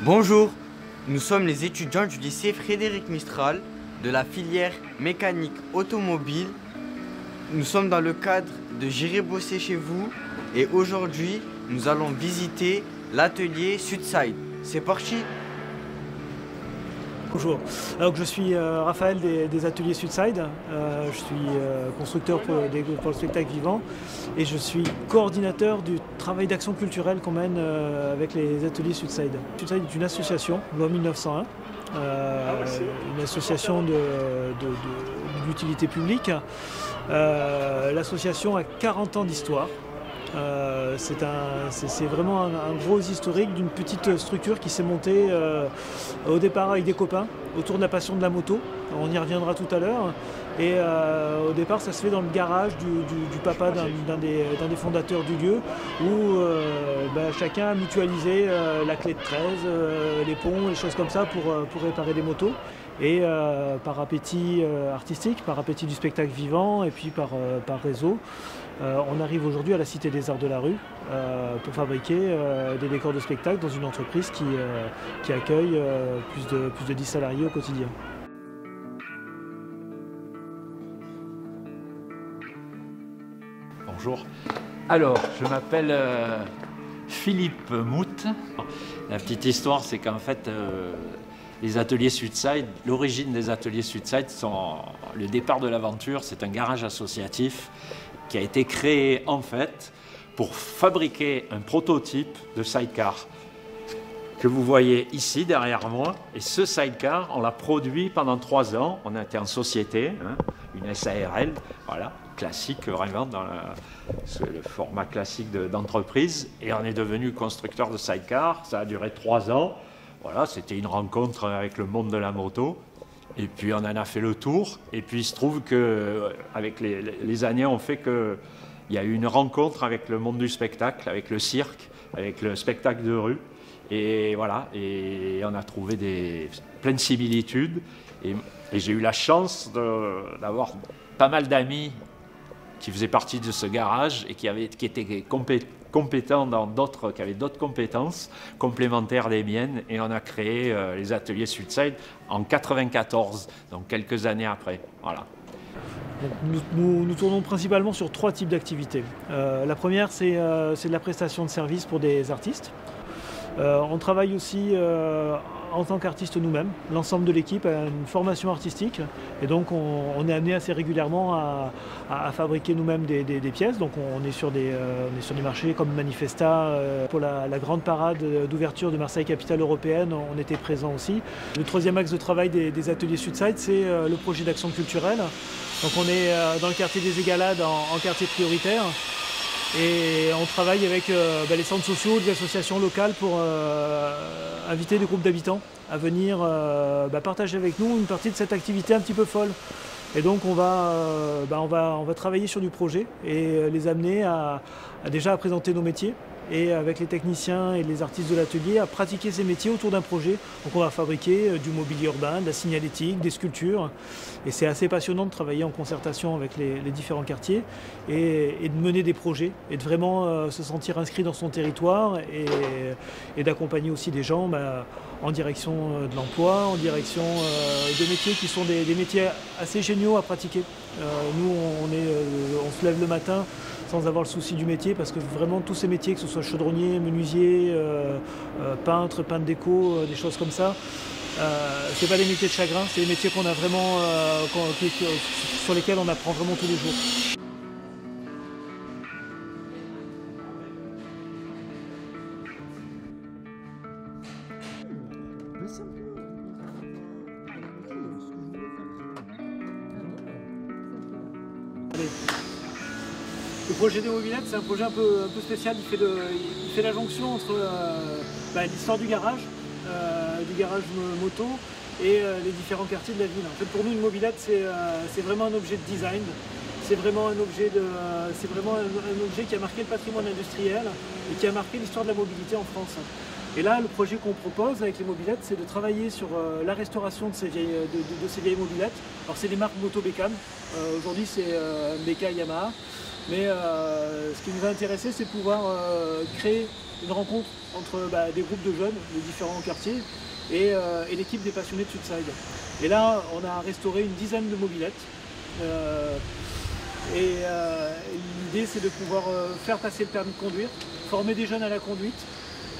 Bonjour, nous sommes les étudiants du lycée Frédéric Mistral de la filière mécanique automobile. Nous sommes dans le cadre de J'irai bosser chez vous et aujourd'hui nous allons visiter l'atelier Sudside. C'est parti! Bonjour, alors je suis Raphaël des ateliers Sudside, je suis constructeur pour le spectacle vivant et je suis coordinateur du travail d'action culturelle qu'on mène avec les ateliers Sudside. Sudside est une association, loi 1901, une association d'utilité publique. L'association a 40 ans d'histoire. C'est vraiment un gros historique d'une petite structure qui s'est montée au départ avec des copains autour de la passion de la moto. On y reviendra tout à l'heure. Et au départ, ça se fait dans le garage du papa d'un des fondateurs du lieu où chacun a mutualisé la clé de 13, les ponts, les choses comme ça pour réparer des motos. Et par appétit artistique, par appétit du spectacle vivant et puis par réseau, on arrive aujourd'hui à la Cité des Arts de la Rue pour fabriquer des décors de spectacle dans une entreprise qui accueille plus de 10 salariés au quotidien. Bonjour. Alors, je m'appelle Philippe Mout. La petite histoire, c'est qu'en fait, les ateliers Sudside, l'origine des ateliers Sudside, le départ de l'aventure, c'est un garage associatif qui a été créé en fait pour fabriquer un prototype de sidecar que vous voyez ici derrière moi. Et ce sidecar, on l'a produit pendant 3 ans. On a été en société, une SARL, voilà, classique vraiment dans le format classique d'entreprise. Et on est devenu constructeur de sidecar. Ça a duré 3 ans. Voilà, c'était une rencontre avec le monde de la moto. Et puis on en a fait le tour. Et puis il se trouve qu'avec les années, on fait qu'il y a eu une rencontre avec le monde du spectacle, avec le cirque, avec le spectacle de rue. Et voilà, et on a trouvé plein de similitudes. Et j'ai eu la chance d'avoir pas mal d'amis qui faisaient partie de ce garage et qui étaient compétents dans qui avaient d'autres compétences complémentaires des miennes. Et on a créé les ateliers Sudside en 1994, donc quelques années après. Voilà. Nous tournons principalement sur 3 types d'activités. La première, c'est de la prestation de services pour des artistes. On travaille aussi en tant qu'artiste nous-mêmes. L'ensemble de l'équipe a une formation artistique et donc on est amené assez régulièrement à fabriquer nous-mêmes des pièces. Donc on est sur des marchés comme Manifesta. Pour la grande parade d'ouverture de Marseille Capitale Européenne, on était présent aussi. Le 3e axe de travail des ateliers Sudside, c'est le projet d'action culturelle. Donc on est dans le quartier des Égalades en quartier prioritaire. Et on travaille avec les centres sociaux, des associations locales pour inviter des groupes d'habitants à venir partager avec nous une partie de cette activité un petit peu folle. Et donc on va travailler sur du projet et les amener déjà à présenter nos métiers et avec les techniciens et les artistes de l'atelier à pratiquer ces métiers autour d'un projet. Donc on va fabriquer du mobilier urbain, de la signalétique, des sculptures. Et c'est assez passionnant de travailler en concertation avec les différents quartiers et de mener des projets et de vraiment se sentir inscrit dans son territoire et d'accompagner aussi des gens en direction de l'emploi, en direction de métiers qui sont des métiers assez géniaux à pratiquer. Nous, on se lève le matin sans avoir le souci du métier parce que vraiment tous ces métiers, que ce soit chaudronnier, menuisier, peintre déco, des choses comme ça, c'est pas des métiers de chagrin, c'est des métiers qu'on a vraiment, sur lesquels on apprend vraiment tous les jours. Le projet des mobilettes, c'est un projet un peu spécial. Il fait la jonction entre l'histoire du garage moto et les différents quartiers de la ville. En fait, pour nous, une mobilette, c'est vraiment un objet de design. C'est vraiment un objet qui a marqué le patrimoine industriel et qui a marqué l'histoire de la mobilité en France. Et là, le projet qu'on propose avec les mobilettes, c'est de travailler sur la restauration de ces vieilles mobilettes. Alors, c'est des marques moto Beckham. Aujourd'hui, c'est Beka Yamaha. Mais ce qui nous a intéressé, c'est pouvoir créer une rencontre entre des groupes de jeunes de différents quartiers et l'équipe des passionnés de Sudside. Et là, on a restauré une dizaine de mobylettes. L'idée, c'est de pouvoir faire passer le permis de conduire, former des jeunes à la conduite,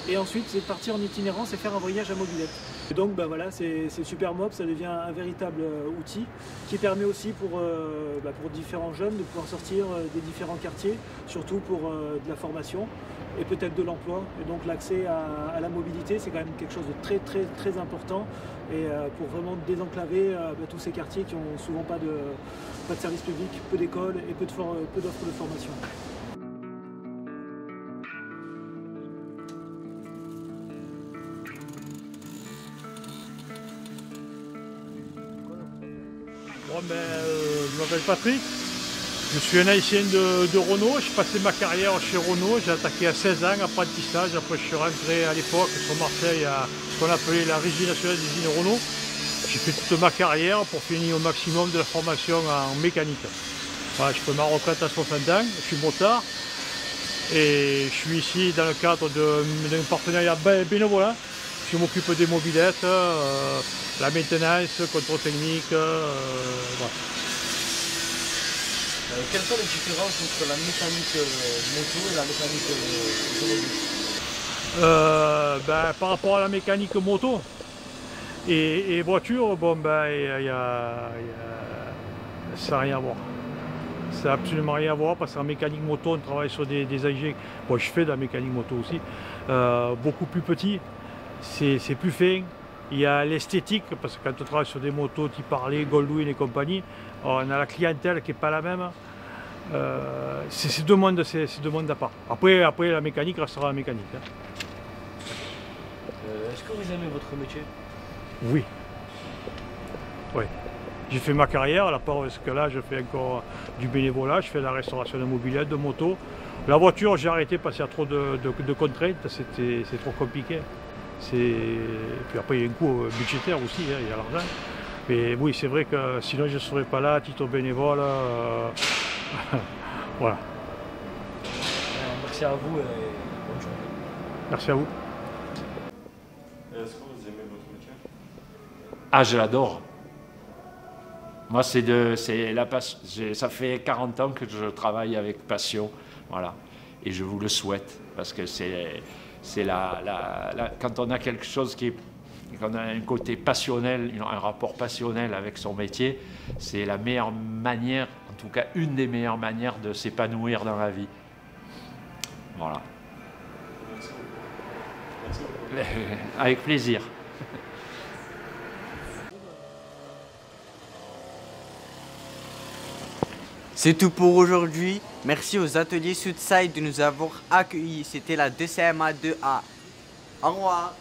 et ensuite c'est de partir en itinérance et faire un voyage à mobylette. Et donc voilà, c'est Supermob, ça devient un véritable outil qui permet aussi pour différents jeunes de pouvoir sortir des différents quartiers, surtout pour de la formation et peut-être de l'emploi. Et donc l'accès à la mobilité, c'est quand même quelque chose de très important, et pour vraiment désenclaver tous ces quartiers qui ont souvent pas de service public, peu d'écoles et peu d'offres de formation. Bon, je m'appelle Patrick, je suis un haïtien de Renault, j'ai passé ma carrière chez Renault, j'ai attaqué à 16 ans, apprentissage, après je suis rentré à l'époque sur Marseille à ce qu'on appelait la Régie nationale des usines Renault. J'ai fait toute ma carrière pour finir au maximum de la formation en mécanique. Voilà, je fais ma retraite à 60 ans, je suis motard et je suis ici dans le cadre d'un partenariat bénévolat. Je m'occupe des mobylettes, la maintenance, contrôle technique. Voilà. Quelles sont les différences entre la mécanique moto et la mécanique automobile? Par rapport à la mécanique moto et voiture, ça n'a rien à voir. Ça n'a absolument rien à voir parce qu'en mécanique moto, on travaille sur des engins. Bon, je fais de la mécanique moto aussi, beaucoup plus petit, c'est plus fin. Il y a l'esthétique, parce que quand on travaille sur des motos type Harley, Goldwing et compagnie, on a la clientèle qui n'est pas la même. C'est deux mondes à part. Après, la mécanique restera la mécanique. Hein. Est-ce que vous aimez votre métier? Oui. Oui. J'ai fait ma carrière, là, parce que là, je fais encore du bénévolat, je fais la restauration de mobylettes, de motos. La voiture, j'ai arrêté parce qu'il y a trop de contraintes, c'est trop compliqué. Puis après, il y a un coût budgétaire aussi, hein, il y a l'argent. Mais oui, c'est vrai que sinon, je ne serais pas là à titre bénévole. Voilà. Merci à vous et bonne journée. Merci à vous. Est-ce que vous aimez votre métier? Ah, je l'adore. Moi, c'est la passion. Ça fait 40 ans que je travaille avec passion, voilà. Et je vous le souhaite, parce que quand on a quelque chose quand on a un côté passionnel, un rapport passionnel avec son métier, c'est la meilleure manière, en tout cas une des meilleures manières de s'épanouir dans la vie. Voilà. Merci beaucoup. Merci beaucoup. Avec plaisir. C'est tout pour aujourd'hui. Merci aux ateliers Sudside de nous avoir accueillis. C'était la 2CMA 2A. Au revoir.